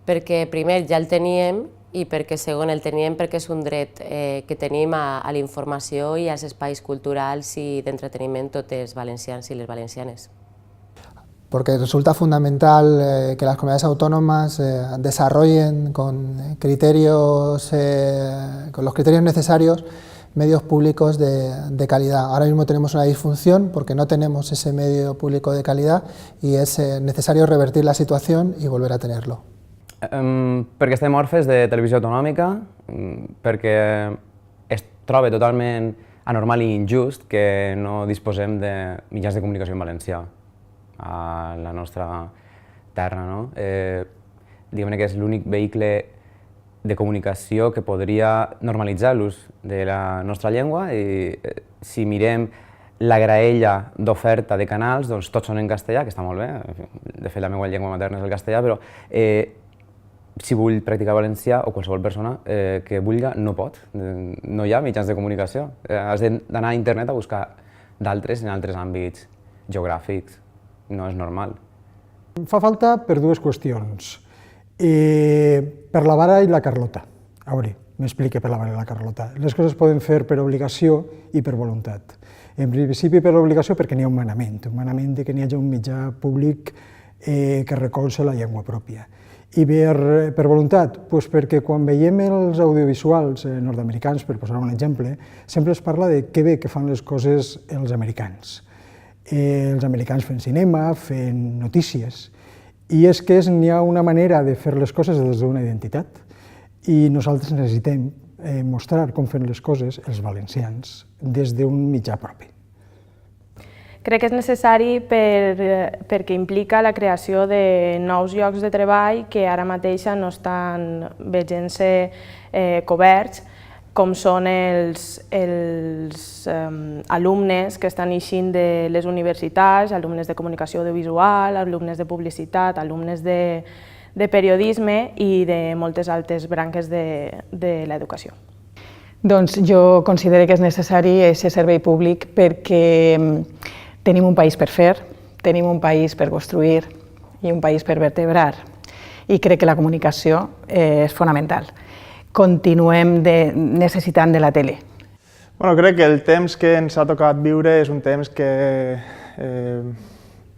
Perquè primer ja el teníem i perquè segon el teníem perquè és un dret que tenim a la informació i als espais culturals i d'entreteniment tots els valencians i les valencianes. Porque resulta fundamental que las comunidades autónomas desarrollen con los criterios necesarios medios públicos de calidad. Ahora mismo tenemos una disfunción porque no tenemos ese medio público de calidad y es necesario revertir la situación y volver a tenerlo. Perquè estem orfes de televisió autonòmica, perquè es troba totalment anormal i injust que no disposem de mitjans de comunicació en valencià a la nostra terra. Diguem-ne que és l'únic vehicle de comunicació que podria normalitzar l'ús de la nostra llengua i si mirem la graella d'oferta de canals, doncs tots són en castellà, que està molt bé, de fet la meva llengua materna és el castellà, però si vull practicar valencià o qualsevol persona que vulgui no pot, no hi ha mitjans de comunicació. Has d'anar a internet a buscar d'altres en altres àmbits geogràfics, no és normal. Fa falta per dues qüestions, per la Vara i la Carlota. A veure, m'explique per la Vara i la Carlota. Les coses es poden fer per obligació i per voluntat. En principi per obligació perquè n'hi ha un manament de que n'hi hagi un mitjà públic que recolza la llengua pròpia. I per voluntat? Doncs perquè quan veiem els audiovisuals nord-americans, per posar un exemple, sempre es parla de que bé que fan les coses els americans. Els americans fent cinema, fent notícies, i és que n'hi ha una manera de fer les coses des d'una identitat i nosaltres necessitem mostrar com fem les coses els valencians des d'un mitjà propi. Crec que és necessari perquè implica la creació de nous llocs de treball que ara mateix no estan veient-se coberts, com són els alumnes que estan eixint de les universitats, alumnes de comunicació audiovisual, alumnes de publicitat, alumnes de periodisme i de moltes altres branques de l'educació. Doncs jo considero que és necessari aquest servei públic perquè tenim un país per fer, tenim un país per construir i un país per vertebrar. I crec que la comunicació és fonamental. Continuem necessitant de la tele. Crec que el temps que ens ha tocat viure és un temps que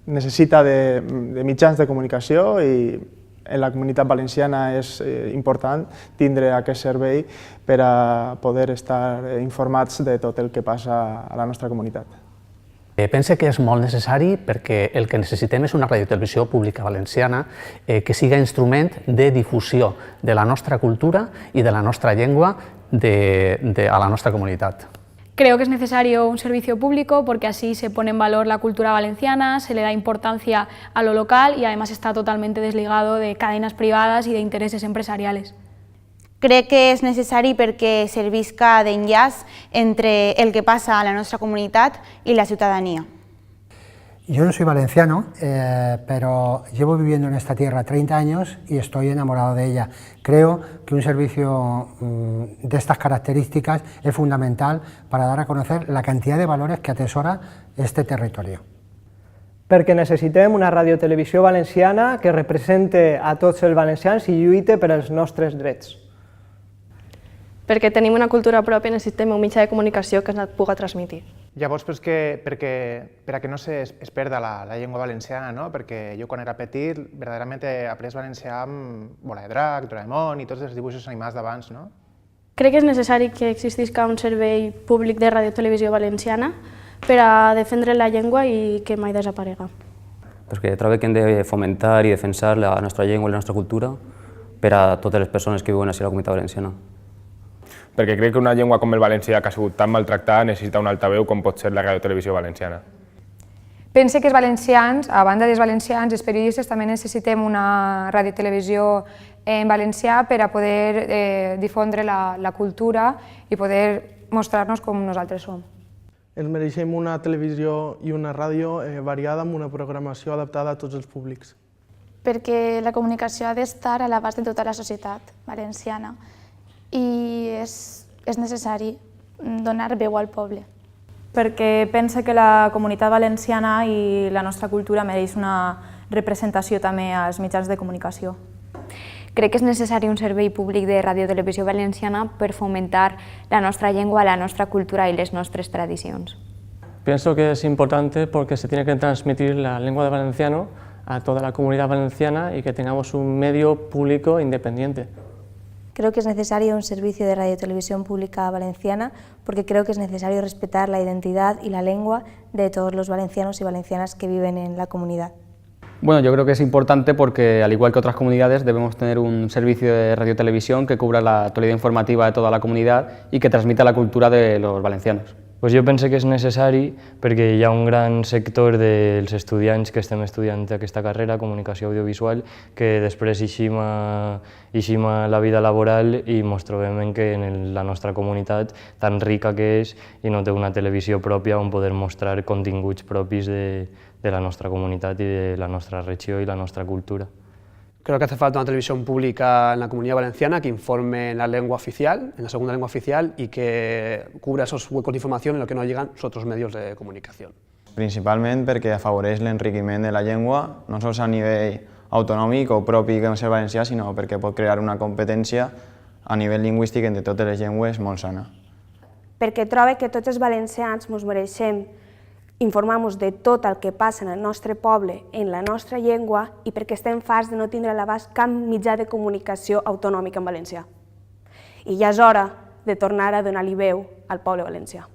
necessita de mitjans de comunicació i en la comunitat valenciana és important tindre aquest servei per a poder estar informats de tot el que passa a la nostra comunitat. Pense que és molt necessari perquè el que necessitem és una radiotelevisió pública valenciana que siga instrument de difusió de la nostra cultura y de la nostra llengua a la nostra comunitat. Creo que es necesario un servicio público porque así se pone en valor la cultura valenciana, se le da importancia a lo local y además está totalmente desligado de cadenas privadas y de intereses empresariales. Crec que és necessari perquè servisca d'enllaç entre el que passa a la nostra comunitat i la ciutadania. Yo no soy valenciano, pero llevo viviendo en esta tierra 30 años y estoy enamorado de ella. Creo que un servicio de estas características es fundamental para dar a conocer la cantidad de valores que atesora este territorio. Perquè necessitem una radiotelevisió valenciana que represente a tots els valencians i lluite per als nostres drets. Perquè tenim una cultura pròpia necessitem un mitjà de comunicació que ens pugui transmetre. Llavors, per a que no es perda la llengua valenciana, perquè jo quan era petit verdaderament he après valencià amb Bola de Drac, Doraemon i tots els dibuixos animats d'abans. Crec que és necessari que existisca un servei públic de radiotelevisió valenciana per a defendre la llengua i que mai desaparega. Perquè trobo que hem de fomentar i defensar la nostra llengua i la nostra cultura per a totes les persones que viuen a la comunitat valenciana. Perquè crec que una llengua com el valencià, que ha sigut tan maltractada, necessita un altaveu com pot ser la radiotelevisió valenciana. Pense que els valencians, a banda dels valencians, els periodistes també necessitem una radiotelevisió en valencià per a poder difondre la cultura i poder mostrar-nos com nosaltres som. Ens mereixem una televisió i una ràdio variada amb una programació adaptada a tots els públics. Perquè la comunicació ha d'estar a l'abast de tota la societat valenciana i és necessari donar veu al poble. Perquè pensa que la comunitat valenciana i la nostra cultura mereix una representació també als mitjans de comunicació. Crec que és necessari un servei públic de radiotelevisió valenciana per fomentar la nostra llengua, la nostra cultura y les nostres tradicions. Pienso que es importante porque se tiene que transmitir la lengua de valenciano a toda la comunidad valenciana y que tengamos un medio público independiente. Creo que es necesario un servicio de radiotelevisión pública valenciana porque creo que es necesario respetar la identidad y la lengua de todos los valencianos y valencianas que viven en la comunidad. Bueno, yo creo que es importante porque, al igual que otras comunidades, debemos tener un servicio de radiotelevisión que cubra la actualidad informativa de toda la comunidad y que transmita la cultura de los valencianos. Pues jo penso que és necessari perquè hi ha un gran sector dels estudiants que estem estudiant aquesta carrera, comunicació audiovisual, que després eixim a la vida laboral i ens trobem que en la nostra comunitat tan rica que és i no té una televisió pròpia on poder mostrar continguts propis de la nostra comunitat i de la nostra regió i la nostra cultura. Creo que hace falta una televisión pública en la Comunidad Valenciana que informe en la lengua oficial, en la segunda lengua oficial, y que cubra esos huecos de información en los que no llegan los otros medios de comunicación. Principalment perquè afavoreix l'enriquiment de la llengua, no sols a nivell autonòmic o propi que no ser valencià, sinó perquè pot crear una competència a nivell lingüístic entre totes les llengües molt sana. Perquè trobo que tots els valencians ens mereixem informar-nos de tot el que passa en el nostre poble, en la nostra llengua, i perquè estem farts de no tindre a l'abast cap mitjà de comunicació autonòmic en valencià. I ja és hora de tornar a donar-li veu al poble valencià.